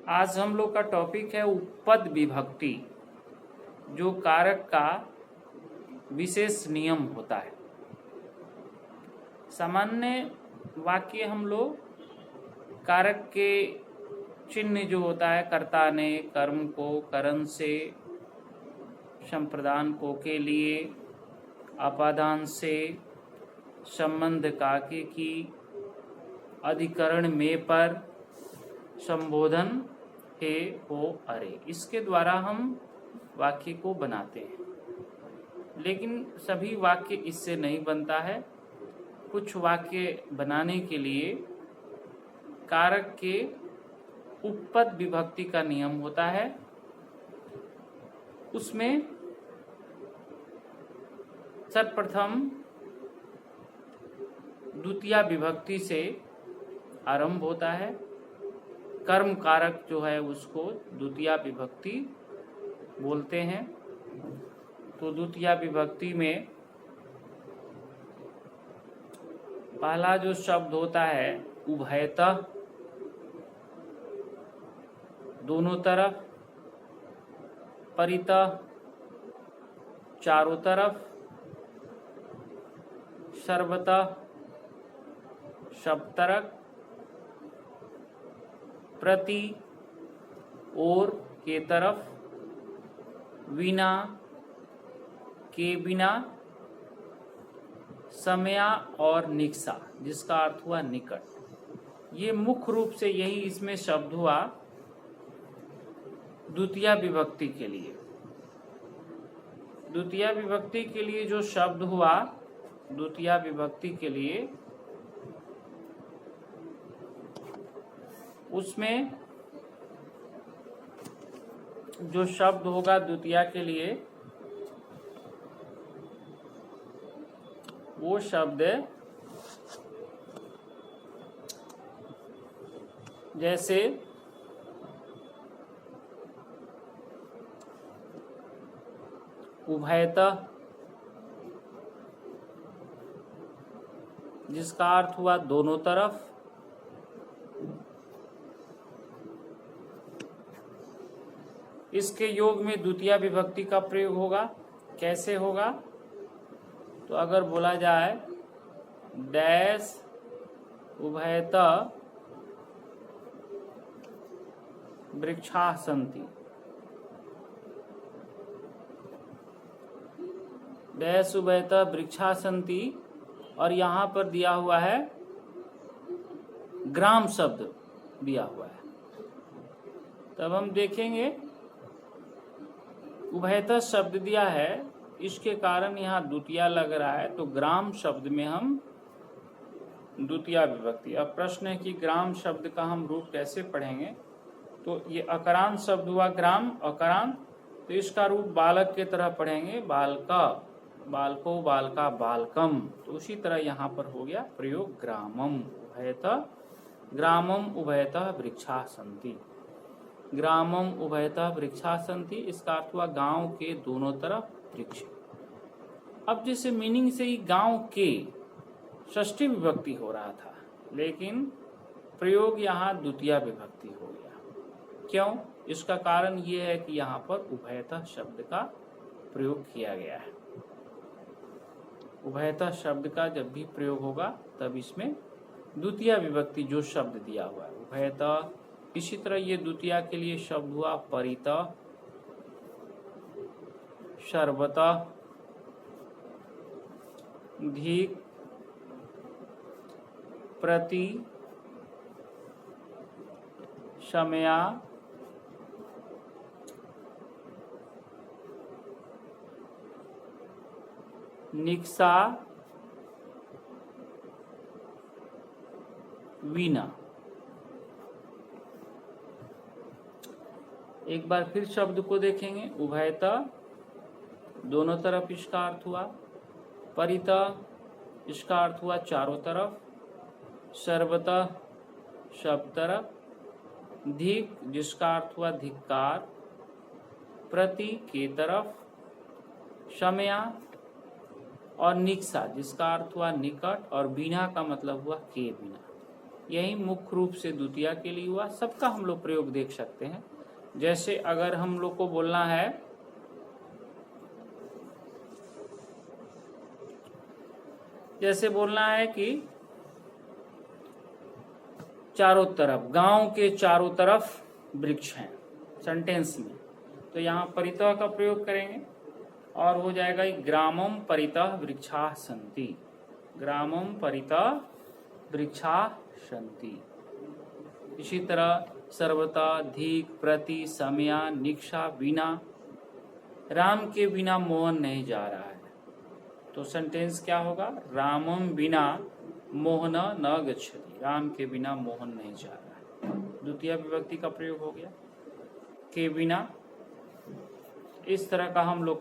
आज हम लोग का टॉपिक है उपपद विभक्ति, जो कारक का विशेष नियम होता है। सामान्य वाक्य हम लोग कारक के चिन्ह जो होता है, कर्ता ने, कर्म को, करण से, संप्रदान को के लिए, अपादान से, संबंध काके की, अधिकरण में पर, संबोधन हे हो अरे, इसके द्वारा हम वाक्य को बनाते हैं। लेकिन सभी वाक्य इससे नहीं बनता है। कुछ वाक्य बनाने के लिए कारक के उपपद विभक्ति का नियम होता है। उसमें सर्वप्रथम द्वितीया विभक्ति से आरंभ होता है। कर्म कारक जो है उसको द्वितीया विभक्ति बोलते हैं। तो द्वितीया विभक्ति में पहला जो शब्द होता है उभयतः, दोनों तरफ, परितः, चारों तरफ, सर्वतः, सब तरफ, प्रति, और, के तरफ, विना, के बिना, समया और निकषा, जिसका अर्थ हुआ निकट। ये मुख्य रूप से यही इसमें शब्द हुआ द्वितीया विभक्ति के लिए। द्वितीया विभक्ति के लिए जो शब्द हुआ, द्वितीया विभक्ति के लिए, उसमें जो शब्द होगा द्वितीया के लिए, वो शब्द जैसे उभयतः, जिसका अर्थ हुआ दोनों तरफ, इसके योग में द्वितीया विभक्ति का प्रयोग होगा। कैसे होगा? तो अगर बोला जाए डैश उभयतः वृक्षाः सन्ति, डैश उभयतः वृक्षाः सन्ति, और यहाँ पर दिया हुआ है ग्राम शब्द दिया हुआ है। तब हम देखेंगे उभयतः शब्द दिया है, इसके कारण यहाँ द्वितीया लग रहा है, तो ग्राम शब्द में हम द्वितीया विभक्ति। अब प्रश्न है कि ग्राम शब्द का हम रूप कैसे पढ़ेंगे? तो ये अकारांत शब्द हुआ ग्राम, अकारांत, तो इसका रूप बालक के तरह पढ़ेंगे, बालका, बालको, बालका, बालकम। तो उसी तरह यहाँ पर हो गया प्रयोग ग्रामम उभयतः, ग्रामम उभयतः वृक्षाः सन्ति, ग्रामम उभयतः वृक्षाः सन्ति, इसका अर्थ हुआ गांव के दोनों तरफ वृक्ष। अब जैसे मीनिंग से ही गांव के षष्ठी विभक्ति हो रहा था, लेकिन प्रयोग यहाँ द्वितीया विभक्ति हो गया। क्यों? इसका कारण ये है कि यहाँ पर उभयतः शब्द का प्रयोग किया गया है। उभयतः शब्द का जब भी प्रयोग होगा तब इसमें द्वितीया विभक्ति जो शब्द दिया हुआ है उभयतः। इसी तरह ये द्वितीया के लिए शब्द हुआ परितः, सर्वतः, धिक्, प्रति, समया, निकषा, विना। एक बार फिर शब्द को देखेंगे। उभयतः दोनों तरफ इसका अर्थ हुआ, परितः इसका अर्थ हुआ चारों तरफ, सर्वतः सब तरफ, धिक् जिसका अर्थ हुआ धिक्कार, प्रति के तरफ, समया और निकषा जिसका अर्थ हुआ निकट, और बिना का मतलब हुआ के बिना। यही मुख्य रूप से द्वितीया के लिए हुआ। सबका हम लोग प्रयोग देख सकते हैं। जैसे अगर हम लोग को बोलना है कि चारों तरफ, गांव के चारों तरफ वृक्ष हैं सेंटेंस में, तो यहाँ परितः का प्रयोग करेंगे और हो जाएगा ग्रामम परितः वृक्षाः सन्ति। ग्रामम परितः वृक्षाः सन्ति। इसी तरह सर्वथा, धिक, प्रति, समया, निक्षा, बिना। राम के बिना मोहन नहीं जा रहा है, तो सेंटेंस क्या होगा? रामम बिना मोहन न गच्छति। राम के बिना मोहन नहीं जा रहा है। द्वितीय विभक्ति का प्रयोग हो गया। के बिना, इस तरह का हम लोग